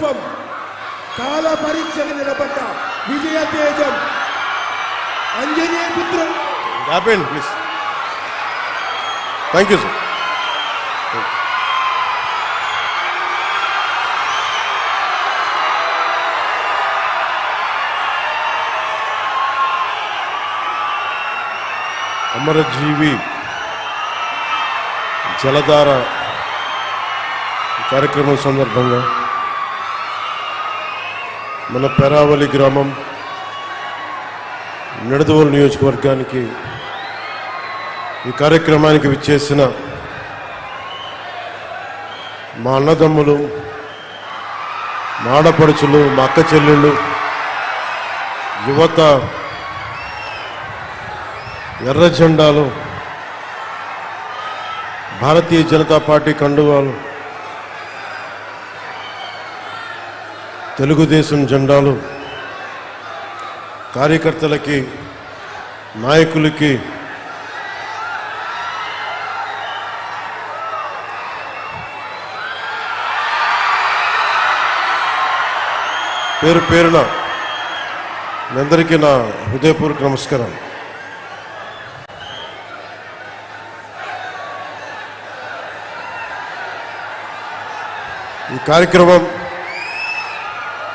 సంకల్పం, కాల పరీక్షకు నిలబడ్డ విజయ తేజం అంజనీ పుత్రం. ప్లీజ్. Thank you sir. అమరజీవి జలధార కార్యక్రమం సందర్భంగా మన పెరావలి గ్రామం నిడదవోలు నియోజకవర్గానికి ఈ కార్యక్రమానికి విచ్చేసిన మా అన్నదమ్ములు, మా ఆడపడుచులు, మా అక్క చెల్లెళ్ళు, యువత, ఎర్ర జెండాలు, భారతీయ జనతా పార్టీ కండువాలు, తెలుగుదేశం జెండాలు, కార్యకర్తలకి, నాయకులకి, పేరు పేరున మీ అందరికీ నా హృదయపూర్వక నమస్కారం. ఈ కార్యక్రమం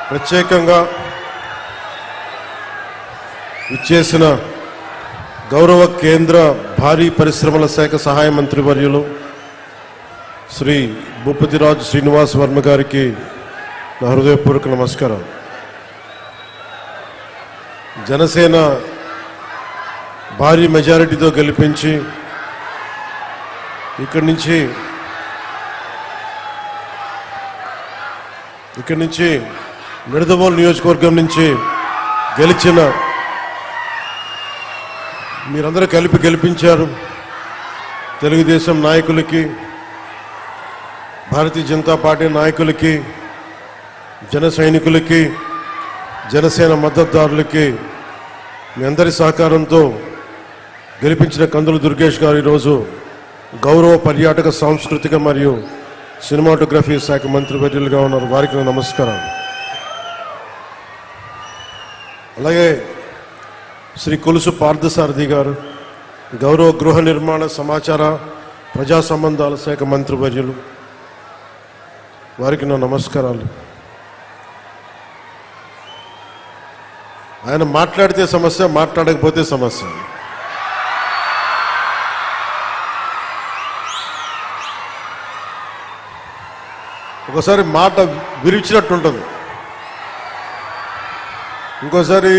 ప్రత్యేకంగా ఇచ్చేసిన గౌరవ కేంద్ర భారీ పరిశ్రమల శాఖ సహాయ మంత్రి వర్యులు శ్రీ భూపతిరాజు శ్రీనివాస్ వర్మ గారికి నా హృదయపూర్వక నమస్కారం. జనసేన భారీ మెజారిటీతో గెలిపించి ఇక్కడి నుంచి నిడదవోలు నియోజకవర్గం నుంచి గెలిచిన మీరందరూ కలిపి గెలిపించారు. తెలుగుదేశం నాయకులకి, భారతీయ జనతా పార్టీ నాయకులకి, జన సైనికులకి, జనసేన మద్దతుదారులకి మీ అందరి సహకారంతో గెలిపించిన కందుల దుర్గేష్ గారు ఈరోజు గౌరవ పర్యాటక, సాంస్కృతిక మరియు సినిమాటోగ్రఫీ శాఖ మంత్రి వర్యులుగా ఉన్నారు. వారికి నా నమస్కారం. అలాగే శ్రీ కొలుసు పార్థసారథి గారు గౌరవ గృహ నిర్మాణ, సమాచార, ప్రజా సంబంధాల శాఖ మంత్రి వర్యులు, వారికి నా నమస్కారాలు. ఆయన మాట్లాడితే సమస్య, మాట్లాడకపోతే సమస్య. ఒకసారి మాట విరిచినట్టు ఉంటుంది, ఇంకోసారి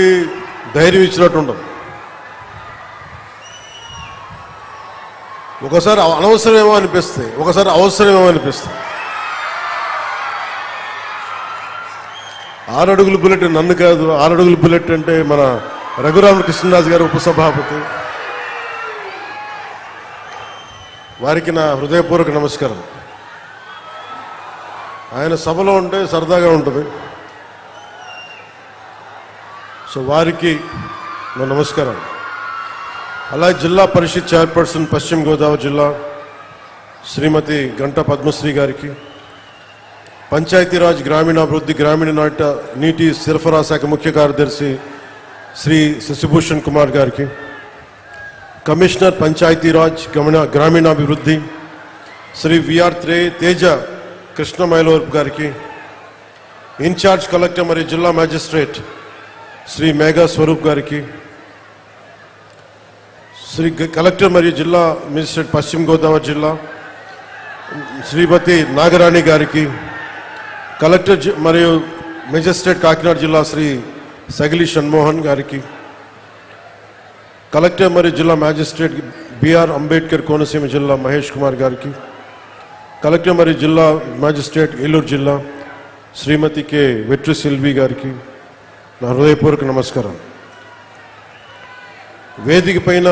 ధైర్యం ఇచ్చినట్టు ఉండదు, ఒకసారి అనవసరమేమో అనిపిస్తాయి, ఒకసారి అవసరమేమో అనిపిస్తాయి. 6 అడుగుల బుల్లెట్ నన్ను కాదు, 6 అడుగుల బుల్లెట్ అంటే మన రఘురామకృష్ణరాజు గారు ఉపసభాపతి, వారికి నా హృదయపూర్వక నమస్కారం. ఆయన సభలో ఉంటే సరదాగా ఉంటుంది, సో వారికి నా నమస్కారం. అలాగే జిల్లా పరిషత్ చైర్పర్సన్ పశ్చిమ గోదావరి జిల్లా శ్రీమతి గంటా పద్మశ్రీ గారికి, పంచాయతీరాజ్ గ్రామీణాభివృద్ధి, గ్రామీణ నీటి సరఫరా శాఖ ముఖ్య కార్యదర్శి శ్రీ శశిభూషణ్ కుమార్ గారికి, కమిషనర్ పంచాయతీరాజ్ గ్రామీణాభివృద్ధి శ్రీ విఆర్ తేజ కృష్ణమైలోర్ గారికి, ఇన్ఛార్జ్ కలెక్టర్ మరియు జిల్లా మ్యాజిస్ట్రేట్ శ్రీ మేఘా స్వరూప్ గారికి, శ్రీ కలెక్టర్ మరియు జిల్లా మేజిస్ట్రేట్ పశ్చిమ గోదావరి జిల్లా శ్రీమతి నాగరాణి గారికి, కలెక్టర్ మరియు మేజిస్ట్రేట్ కాకినాడ జిల్లా శ్రీ సగిలి షణ్మోహన్ గారికి, కలెక్టర్ మరియు జిల్లా మ్యాజిస్ట్రేట్ బిఆర్ అంబేద్కర్ కోనసీమ జిల్లా మహేష్ కుమార్ గారికి, కలెక్టర్ మరియు జిల్లా మ్యాజిస్ట్రేట్ ఏలూరు జిల్లా శ్రీమతి కె వెట్రి సిల్వి గారికి నా హృదయపూర్వక నమస్కారం. వేదిక పైన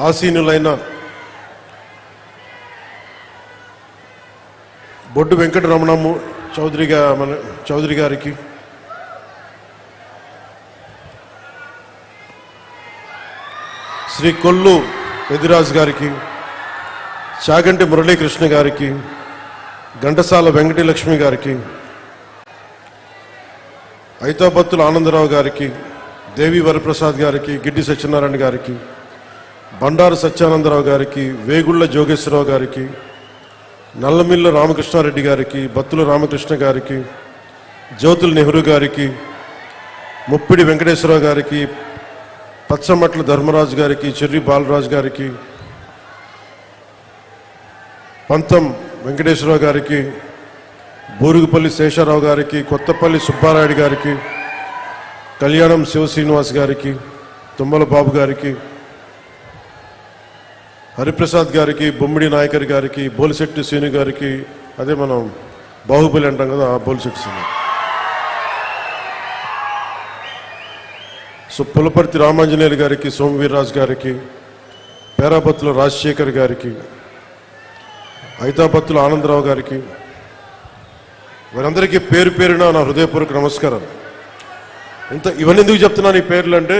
ఆసీనులైన బొడ్డు వెంకటరమణము చౌదరి గారికి, శ్రీ కొల్లు పెదిరాజు గారికి, చాగంటి మురళీకృష్ణ గారికి, ఘంటసాల వెంకటలక్ష్మి గారికి, ఐతాబత్తుల ఆనందరావు గారికి, దేవి వరప్రసాద్ గారికి, గిడ్డి సత్యనారాయణ గారికి, బండారు సత్యానందరావు గారికి, వేగుళ్ల జోగేశ్వరరావు గారికి, నల్లమిల్ల రామకృష్ణారెడ్డి గారికి, బత్తుల రామకృష్ణ గారికి, జ్యోతుల నెహ్రూ గారికి, ముప్పిడి వెంకటేశ్వరరావు గారికి, పచ్చమట్ల ధర్మరాజు గారికి, చెర్రి బాలరాజు గారికి, పంతం వెంకటేశ్వరరావు గారికి, బూరుగుపల్లి శేషారావు గారికి, కొత్తపల్లి సుబ్బారాయుడు గారికి, కళ్యాణం శివశ్రీనివాస్ గారికి, తుమ్మల బాబు గారికి, హరిప్రసాద్ గారికి, బొమ్మిడి నాయకర్ గారికి, బోలిశెట్టి శ్రీను గారికి, అదే మనం బాహుబలి అంటాం కదా, ఆ బోలిశెట్టి శ్రీను, సో పులపర్తి రామాంజనేయులు గారికి, సోమవీర్రాజు గారికి, పేరాబత్తుల రాజశేఖర్ గారికి, ఐతాబత్తుల ఆనందరావు గారికి, వారందరికీ పేరు పేరున నా హృదయపూర్వక నమస్కారం. ఇవన్నీ ఎందుకు చెప్తున్నాను ఈ పేర్లు అంటే,